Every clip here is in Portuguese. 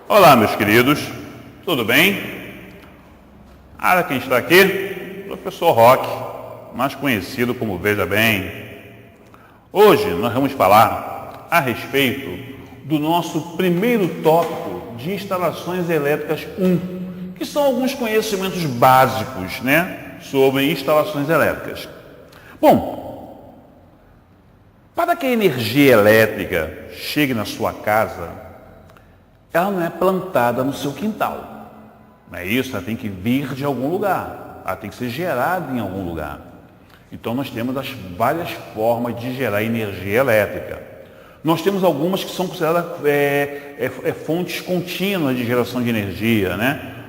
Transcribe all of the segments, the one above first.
Olá, meus queridos, tudo bem? Quem está aqui? Professor Roque, mais conhecido como Veja Bem. Hoje nós vamos falar a respeito do nosso primeiro tópico de instalações elétricas 1, que são alguns conhecimentos básicos, sobre instalações elétricas. Bom, para que a energia elétrica chegue na sua casa, ela não é plantada no seu quintal. Não é isso? Ela tem que vir de algum lugar. Ela tem que ser gerada em algum lugar. Então nós temos as várias formas de gerar energia elétrica. Nós temos algumas que são consideradas fontes contínuas de geração de energia,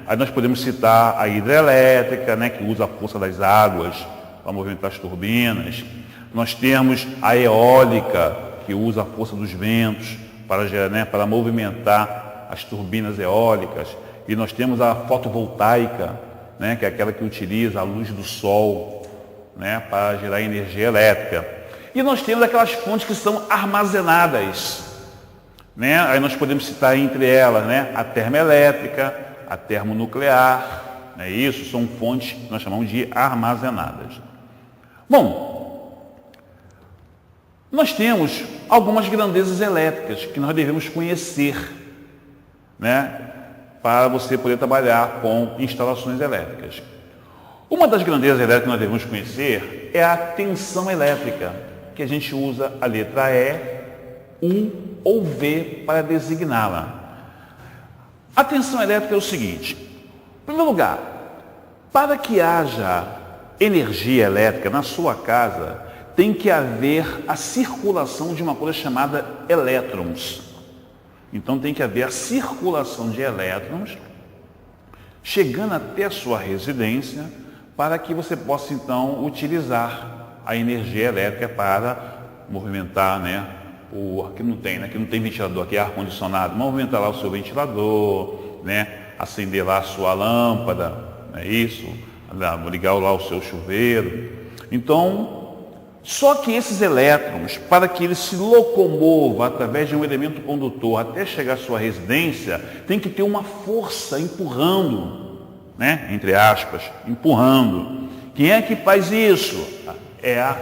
Aí nós podemos citar a hidrelétrica, que usa a força das águas para movimentar as turbinas. Nós temos a eólica, que usa a força dos ventos para movimentar as turbinas eólicas, e nós temos a fotovoltaica, que é aquela que utiliza a luz do sol, para gerar energia elétrica. E nós temos aquelas fontes que são armazenadas, Aí nós podemos citar entre elas, a termoelétrica, a termonuclear, Isso são fontes que nós chamamos de armazenadas. Bom, nós temos algumas grandezas elétricas que nós devemos conhecer, para você poder trabalhar com instalações elétricas. Uma das grandezas elétricas que nós devemos conhecer é a tensão elétrica, que a gente usa a letra E, U ou V para designá-la. A tensão elétrica é o seguinte: em primeiro lugar, para que haja energia elétrica na sua casa, tem que haver a circulação de uma coisa chamada elétrons. Então tem que haver a circulação de elétrons chegando até a sua residência para que você possa então utilizar a energia elétrica para movimentar, aqui não tem ventilador, aqui é ar-condicionado, movimentar lá o seu ventilador, acender lá a sua lâmpada, ligar lá o seu chuveiro. Então, só que esses elétrons, para que eles se locomovam através de um elemento condutor até chegar à sua residência, tem que ter uma força empurrando, entre aspas, empurrando. Quem é que faz isso? É a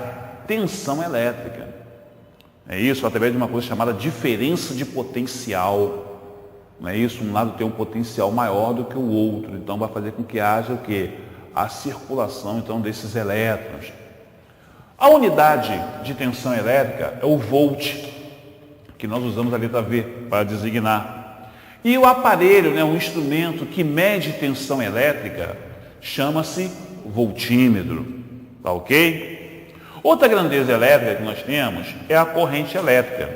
tensão elétrica. É isso, através de uma coisa chamada diferença de potencial. Não é isso? Um lado tem um potencial maior do que o outro, então vai fazer com que haja o quê? A circulação então desses elétrons. A unidade de tensão elétrica é o volt, que nós usamos a letra V para designar. E o aparelho, o instrumento que mede tensão elétrica, chama-se voltímetro. Tá ok? Outra grandeza elétrica que nós temos é a corrente elétrica.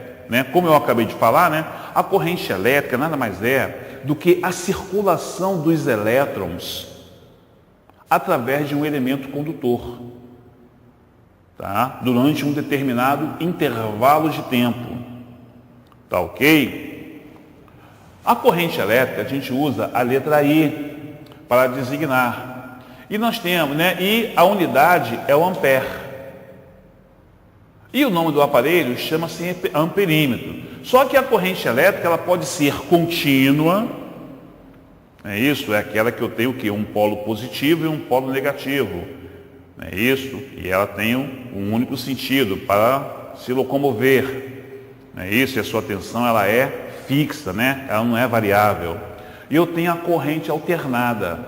Como eu acabei de falar, a corrente elétrica nada mais é do que a circulação dos elétrons através de um elemento condutor. Durante um determinado intervalo de tempo. Tá ok? A corrente elétrica, a gente usa a letra I para designar. E nós temos, e a unidade é o ampere. E o nome do aparelho chama-se amperímetro. Só que a corrente elétrica, ela pode ser contínua. É isso, é aquela que eu tenho um polo positivo e um polo negativo. É isso, e ela tem um único sentido para se locomover. É isso, e a sua tensão ela é fixa, ela não é variável. E eu tenho a corrente alternada,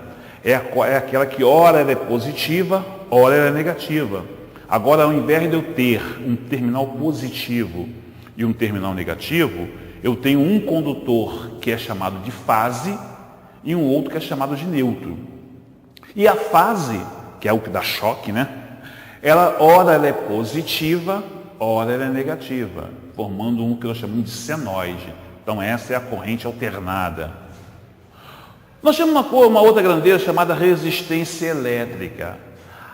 é aquela que ora ela é positiva, ora ela é negativa. Agora, ao invés de eu ter um terminal positivo e um terminal negativo, eu tenho um condutor que é chamado de fase e um outro que é chamado de neutro. E a fase, que é o que dá choque, ora ela é positiva, ora ela é negativa, formando um que nós chamamos de senoide. Então essa é a corrente alternada. Nós temos uma outra grandeza chamada resistência elétrica.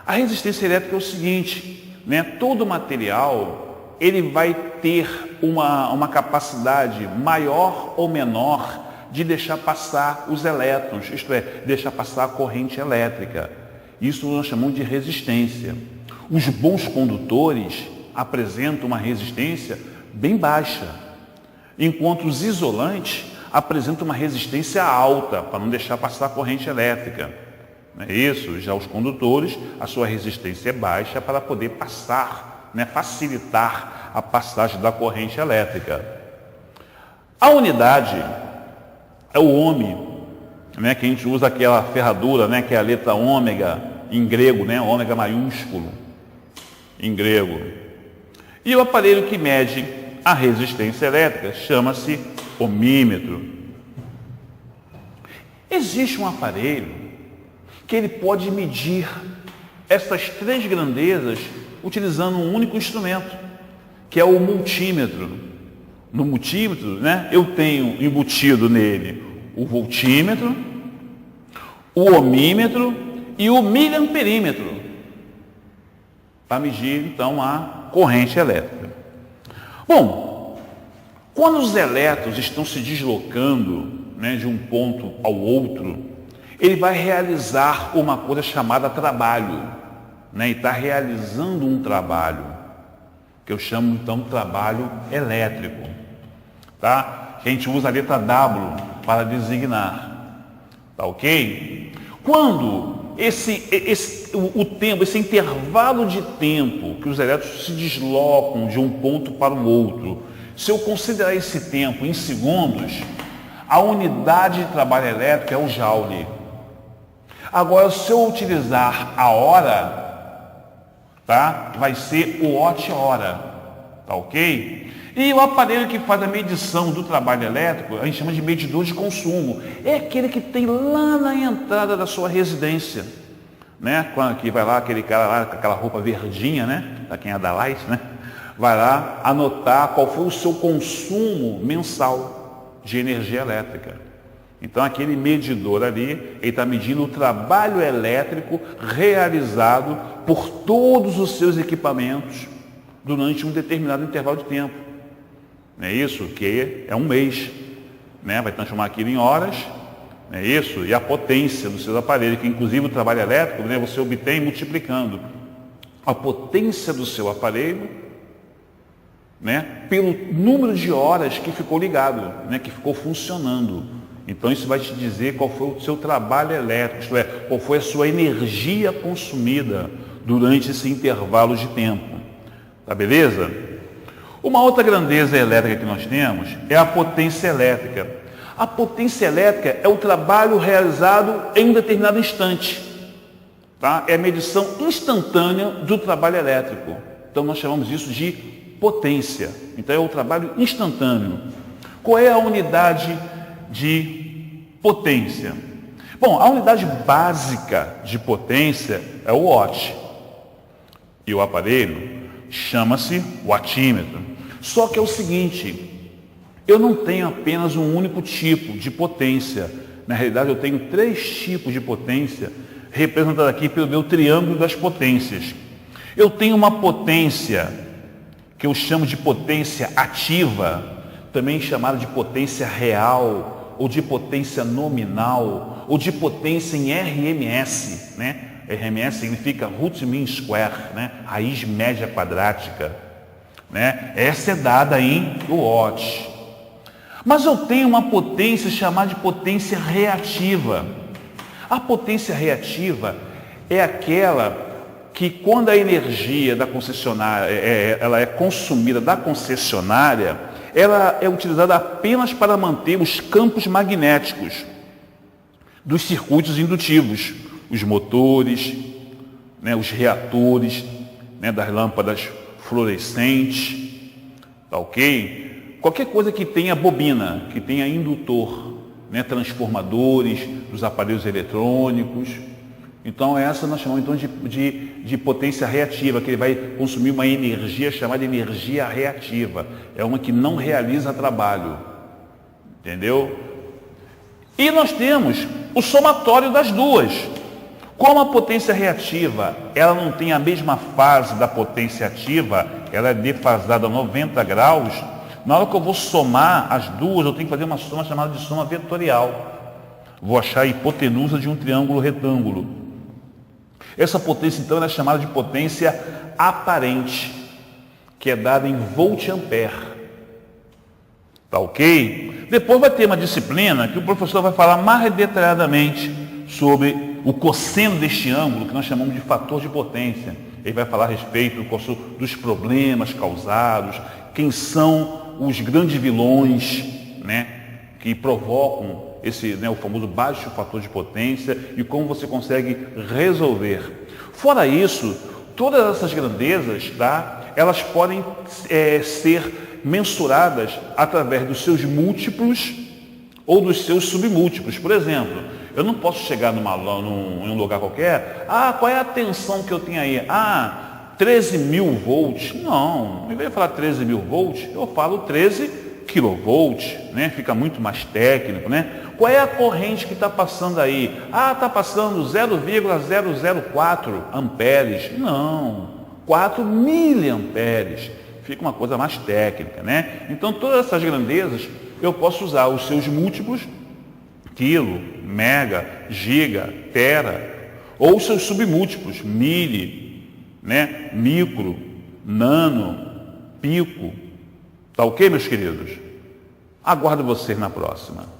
A resistência elétrica é o seguinte, todo material ele vai ter uma capacidade maior ou menor de deixar passar os elétrons, isto é, deixar passar a corrente elétrica. Isso nós chamamos de resistência. Os bons condutores apresentam uma resistência bem baixa, enquanto os isolantes apresentam uma resistência alta para não deixar passar a corrente elétrica. Não é isso? Já os condutores, a sua resistência é baixa para poder passar, né? Facilitar a passagem da corrente elétrica. A unidade é o ohme, né? Que a gente usa aquela ferradura, né? Que é a letra ômega em grego, né? Ômega maiúsculo em grego. E o aparelho que mede a resistência elétrica chama-se ohmímetro. Existe um aparelho que ele pode medir essas três grandezas utilizando um único instrumento, que é o multímetro. No multímetro, né, eu tenho embutido nele o voltímetro, o ohmímetro e o miliamperímetro, para medir, então, a corrente elétrica. Bom, quando os elétrons estão se deslocando, né, de um ponto ao outro, ele vai realizar uma coisa chamada trabalho, né? E está realizando um trabalho, que eu chamo então de trabalho elétrico, tá? A gente usa a letra W para designar, tá ok? Quando o tempo, esse intervalo de tempo que os elétrons se deslocam de um ponto para o outro, se eu considerar esse tempo em segundos, a unidade de trabalho elétrico é o joule. Agora, se eu utilizar a hora, tá? Vai ser o watt-hora, tá ok? E o aparelho que faz a medição do trabalho elétrico, a gente chama de medidor de consumo. É aquele que tem lá na entrada da sua residência, né? Quando que vai lá aquele cara lá com aquela roupa verdinha, né? Para quem é da Light, né? Vai lá anotar qual foi o seu consumo mensal de energia elétrica. Então, aquele medidor ali, ele está medindo o trabalho elétrico realizado por todos os seus equipamentos durante um determinado intervalo de tempo. Não é isso? Que é um mês, né? Vai transformar aquilo em horas, não é isso? E a potência dos seus aparelhos, que inclusive o trabalho elétrico, né, você obtém multiplicando a potência do seu aparelho, né, pelo número de horas que ficou ligado, né, que ficou funcionando. Então, isso vai te dizer qual foi o seu trabalho elétrico, isto é, qual foi a sua energia consumida durante esse intervalo de tempo. Tá beleza? Uma outra grandeza elétrica que nós temos é a potência elétrica. A potência elétrica é o trabalho realizado em um determinado instante. Tá? É a medição instantânea do trabalho elétrico. Então, nós chamamos isso de potência. Então, é o trabalho instantâneo. Qual é a unidade de potência? Bom, a unidade básica de potência é o watt. E o aparelho chama-se wattímetro. Só que é o seguinte, eu não tenho apenas um único tipo de potência. Na realidade, eu tenho 3 tipos de potência, representados aqui pelo meu triângulo das potências. Eu tenho uma potência que eu chamo de potência ativa, também chamada de potência real, ou de potência nominal, ou de potência em RMS, né? RMS significa root mean square, né? Raiz média quadrática, né? Essa é dada em watt. Mas eu tenho uma potência chamada de potência reativa. A potência reativa é aquela que, quando a energia da concessionária ela é consumida da concessionária, ela é utilizada apenas para manter os campos magnéticos dos circuitos indutivos, os motores, né, os reatores, né, das lâmpadas fluorescentes, tá ok? Qualquer coisa que tenha bobina, que tenha indutor, né, transformadores dos aparelhos eletrônicos. Então, essa nós chamamos então de potência reativa, que ele vai consumir uma energia chamada energia reativa. É uma que não realiza trabalho. Entendeu? E nós temos o somatório das duas. Como a potência reativa, ela não tem a mesma fase da potência ativa, ela é defasada a 90 graus, na hora que eu vou somar as duas, eu tenho que fazer uma soma chamada de soma vetorial. Vou achar a hipotenusa de um triângulo retângulo. Essa potência, então, é chamada de potência aparente, que é dada em volt-ampere. Tá ok? Depois vai ter uma disciplina que o professor vai falar mais detalhadamente sobre o cosseno deste ângulo, que nós chamamos de fator de potência. Ele vai falar a respeito dos problemas causados, quem são os grandes vilões, né, que provocam o famoso baixo fator de potência e como você consegue resolver. Fora isso, todas essas grandezas, elas podem ser mensuradas através dos seus múltiplos ou dos seus submúltiplos. Por exemplo, eu não posso chegar em um lugar qualquer, qual é a tensão que eu tenho aí? 13.000 volts. Não, ao invés de falar 13.000 volts, eu falo 13 quilovolts, né? Fica muito mais técnico, né? Qual é a corrente que está passando aí? Está passando 0,004 amperes. Não, 4 miliamperes. Fica uma coisa mais técnica, né? Então, todas essas grandezas, eu posso usar os seus múltiplos, quilo, mega, giga, tera, ou os seus submúltiplos, mili, né? Micro, nano, pico. Tá ok, meus queridos? Aguardo vocês na próxima.